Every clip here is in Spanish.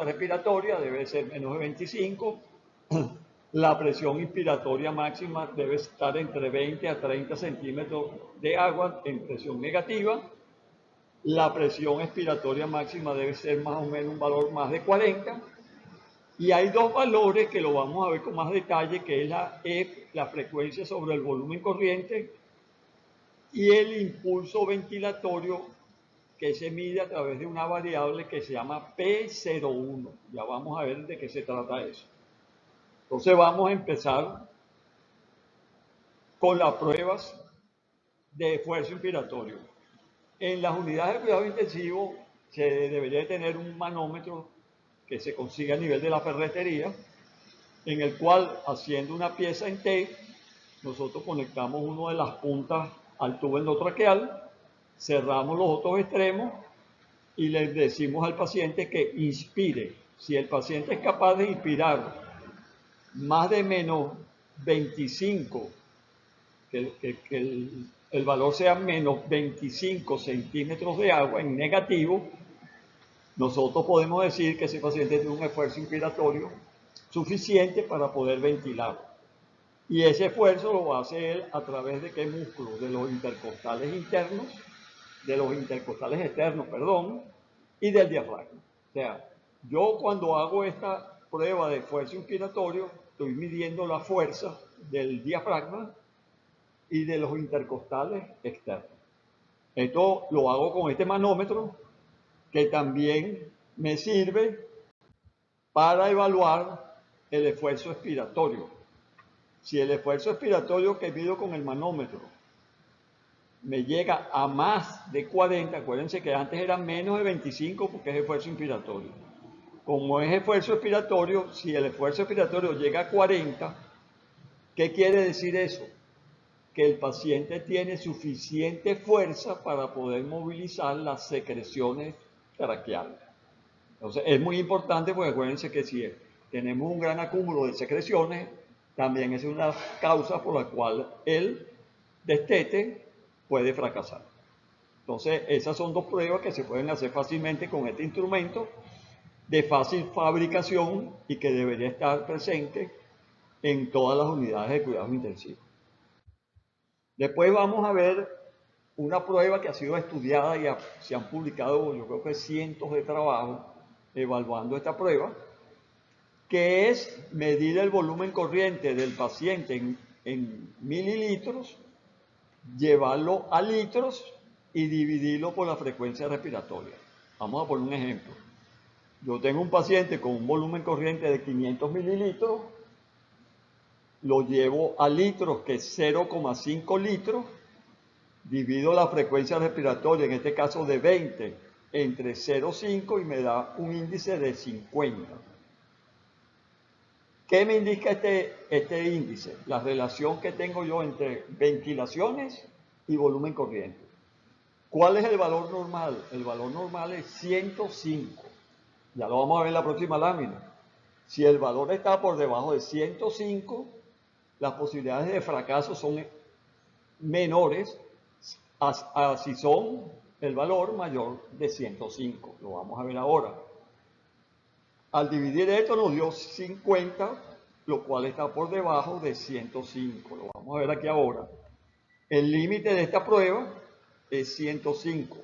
respiratoria debe ser menos de 25. La presión inspiratoria máxima debe estar entre 20 a 30 centímetros de agua en presión negativa. La presión expiratoria máxima debe ser más o menos un valor más de 40. Y hay dos valores que lo vamos a ver con más detalle, que es la F, la frecuencia sobre el volumen corriente, y el impulso ventilatorio, que se mide a través de una variable que se llama P01. Ya vamos a ver de qué se trata eso. Entonces vamos a empezar con las pruebas de esfuerzo inspiratorio. En las unidades de cuidado intensivo se debería tener un manómetro que se consigue a nivel de la ferretería, en el cual, haciendo una pieza en T, nosotros conectamos una de las puntas al tubo endotraqueal, cerramos los otros extremos y le decimos al paciente que inspire. Si el paciente es capaz de inspirar más de menos 25, que el valor sea menos 25 centímetros de agua en negativo, nosotros podemos decir que ese paciente tiene un esfuerzo inspiratorio suficiente para poder ventilar. Y ese esfuerzo lo va a hacer a través de qué músculos, de los intercostales internos, de los intercostales externos, perdón, y del diafragma. O sea, yo cuando hago esta prueba de esfuerzo inspiratorio, estoy midiendo la fuerza del diafragma y de los intercostales externos. Esto lo hago con este manómetro, que también me sirve para evaluar el esfuerzo expiratorio. Si el esfuerzo expiratorio que mido con el manómetro me llega a más de 40, acuérdense que antes era menos de 25 porque es esfuerzo inspiratorio. Como es esfuerzo expiratorio, si el esfuerzo expiratorio llega a 40, ¿qué quiere decir eso? Que el paciente tiene suficiente fuerza para poder movilizar las secreciones traqueales. Entonces es muy importante porque acuérdense que si tenemos un gran acúmulo de secreciones, también es una causa por la cual el destete puede fracasar. Entonces esas son dos pruebas que se pueden hacer fácilmente con este instrumento de fácil fabricación y que debería estar presente en todas las unidades de cuidados intensivos. Después vamos a ver una prueba que ha sido estudiada y se han publicado, yo creo que cientos de trabajos evaluando esta prueba, que es medir el volumen corriente del paciente en mililitros, llevarlo a litros y dividirlo por la frecuencia respiratoria. Vamos a poner un ejemplo. Yo tengo un paciente con un volumen corriente de 500 mililitros, lo llevo a litros, que es 0,5 litros, divido la frecuencia respiratoria, en este caso de 20, entre 0,5 y me da un índice de 50. ¿Qué me indica este índice? La relación que tengo yo entre ventilaciones y volumen corriente. ¿Cuál es el valor normal? El valor normal es 105. Ya lo vamos a ver en la próxima lámina. Si el valor está por debajo de 105, las posibilidades de fracaso son menores a si son el valor mayor de 105. Lo vamos a ver ahora. Al dividir esto nos dio 50, lo cual está por debajo de 105. Lo vamos a ver aquí ahora. El límite de esta prueba es 105.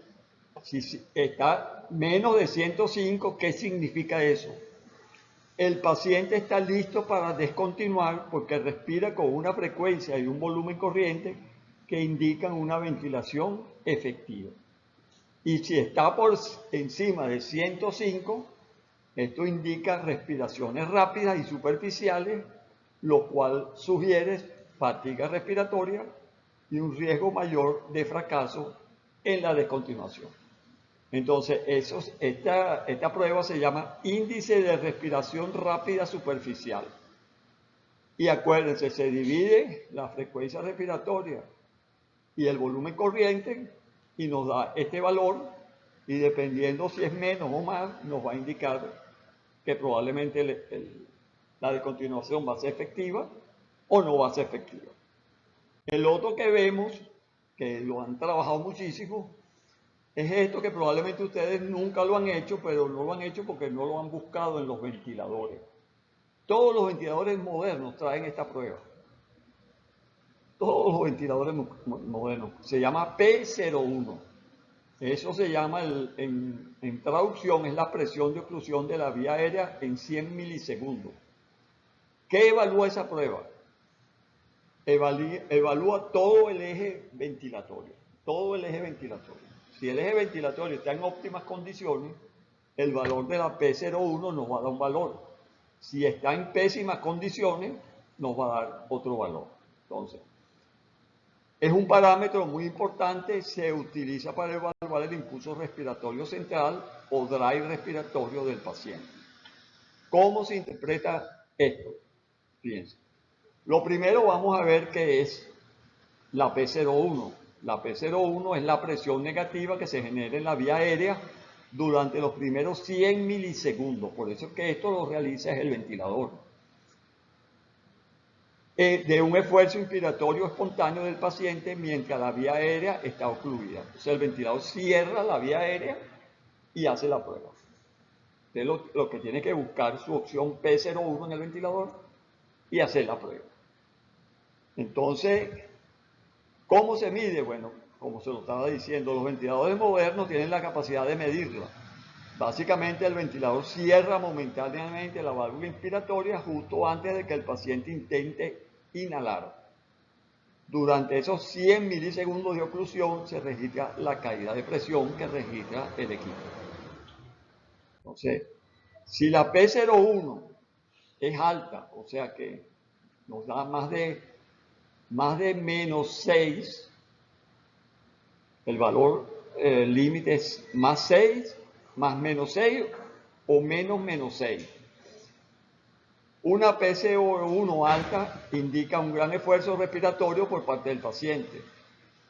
Si está menos de 105, ¿qué significa eso? El paciente está listo para descontinuar porque respira con una frecuencia y un volumen corriente que indican una ventilación efectiva. Y si está por encima de 105, esto indica respiraciones rápidas y superficiales, lo cual sugiere fatiga respiratoria y un riesgo mayor de fracaso en la descontinuación. Entonces, esta prueba se llama índice de respiración rápida superficial. Y acuérdense, se divide la frecuencia respiratoria y el volumen corriente y nos da este valor, y dependiendo si es menos o más, nos va a indicar que probablemente la descontinuación va a ser efectiva o no va a ser efectiva. El otro que vemos, que lo han trabajado muchísimo, es esto que probablemente ustedes nunca lo han hecho, pero no lo han hecho porque no lo han buscado en los ventiladores. Todos los ventiladores modernos traen esta prueba. Todos los ventiladores modernos. Se llama P01. Eso se llama, en traducción, es la presión de oclusión de la vía aérea en 100 milisegundos. ¿Qué evalúa esa prueba? Evalúa todo el eje ventilatorio. Todo el eje ventilatorio. Si el eje ventilatorio está en óptimas condiciones, el valor de la P01 nos va a dar un valor. Si está en pésimas condiciones, nos va a dar otro valor. Entonces, es un parámetro muy importante, se utiliza para evaluar el impulso respiratorio central o drive respiratorio del paciente. ¿Cómo se interpreta esto? Fíjense. Lo primero vamos a ver qué es la P01. La P01 es la presión negativa que se genera en la vía aérea durante los primeros 100 milisegundos. Por eso es que esto lo realiza el ventilador. De un esfuerzo inspiratorio espontáneo del paciente mientras la vía aérea está ocluida. Entonces el ventilador cierra la vía aérea y hace la prueba. Entonces lo que tiene que buscar su opción P01 en el ventilador y hacer la prueba. Entonces, ¿cómo se mide? Bueno, como se lo estaba diciendo, los ventiladores modernos tienen la capacidad de medirla. Básicamente el ventilador cierra momentáneamente la válvula inspiratoria justo antes de que el paciente intente inhalar. Durante esos 100 milisegundos de oclusión se registra la caída de presión que registra el equipo. Entonces, si la P01 es alta, o sea que nos da más de menos 6, el valor límite es más 6, más menos 6 o menos 6. Una PCO1 alta indica un gran esfuerzo respiratorio por parte del paciente,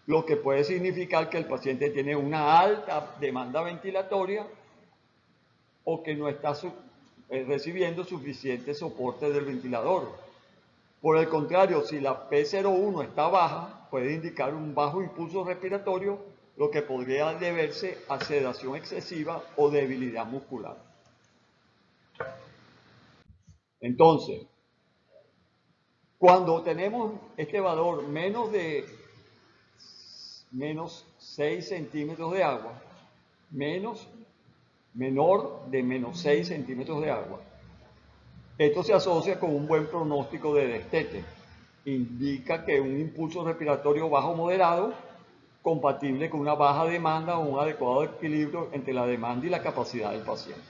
lo que puede significar que el paciente tiene una alta demanda ventilatoria o que no está recibiendo suficiente soporte del ventilador. Por el contrario, si la P01 está baja, puede indicar un bajo impulso respiratorio, lo que podría deberse a sedación excesiva o debilidad muscular. Entonces, cuando tenemos este valor menos 6 centímetros de agua, menor de menos 6 centímetros de agua, esto se asocia con un buen pronóstico de destete. Indica que un impulso respiratorio bajo moderado, compatible con una baja demanda o un adecuado equilibrio entre la demanda y la capacidad del paciente.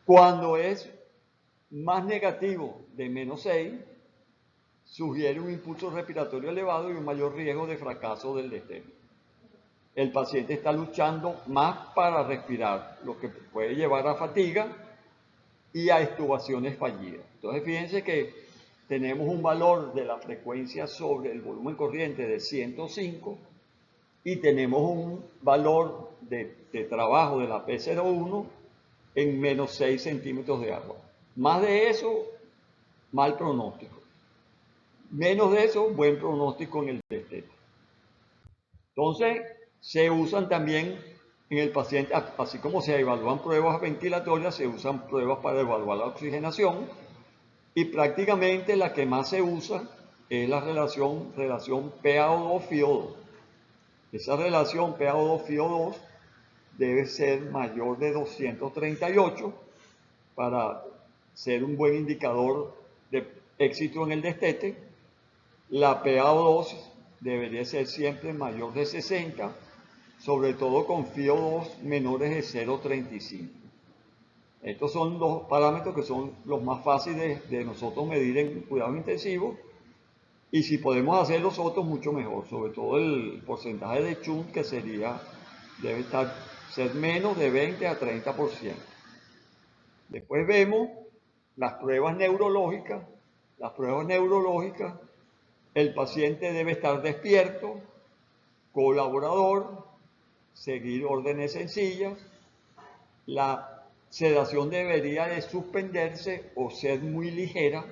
Cuando es más negativo de menos 6, sugiere un impulso respiratorio elevado y un mayor riesgo de fracaso del destete. El paciente está luchando más para respirar, lo que puede llevar a fatiga y a extubaciones fallidas. Entonces, fíjense que tenemos un valor de la frecuencia sobre el volumen corriente de 105 y tenemos un valor de trabajo de la P01 en menos 6 centímetros de agua. Más de eso, mal pronóstico. Menos de eso, buen pronóstico en el destete. Entonces, se usan también en el paciente, así como se evalúan pruebas ventilatorias, se usan pruebas para evaluar la oxigenación y prácticamente la que más se usa es la relación PaO2-FiO2. Esa relación PaO2-FiO2 debe ser mayor de 238 para ser un buen indicador de éxito en el destete. La PaO2 debería ser siempre mayor de 60, sobre todo con FiO2 menores de 0,35. Estos son dos parámetros que son los más fáciles de nosotros medir en cuidados intensivos, y si podemos hacer los otros, mucho mejor, sobre todo el porcentaje de Chunt, que debe ser menos de 20 a 30%. Después vemos las pruebas neurológicas. Las pruebas neurológicas, el paciente debe estar despierto, colaborador, seguir órdenes sencillas. La sedación debería de suspenderse o ser muy ligera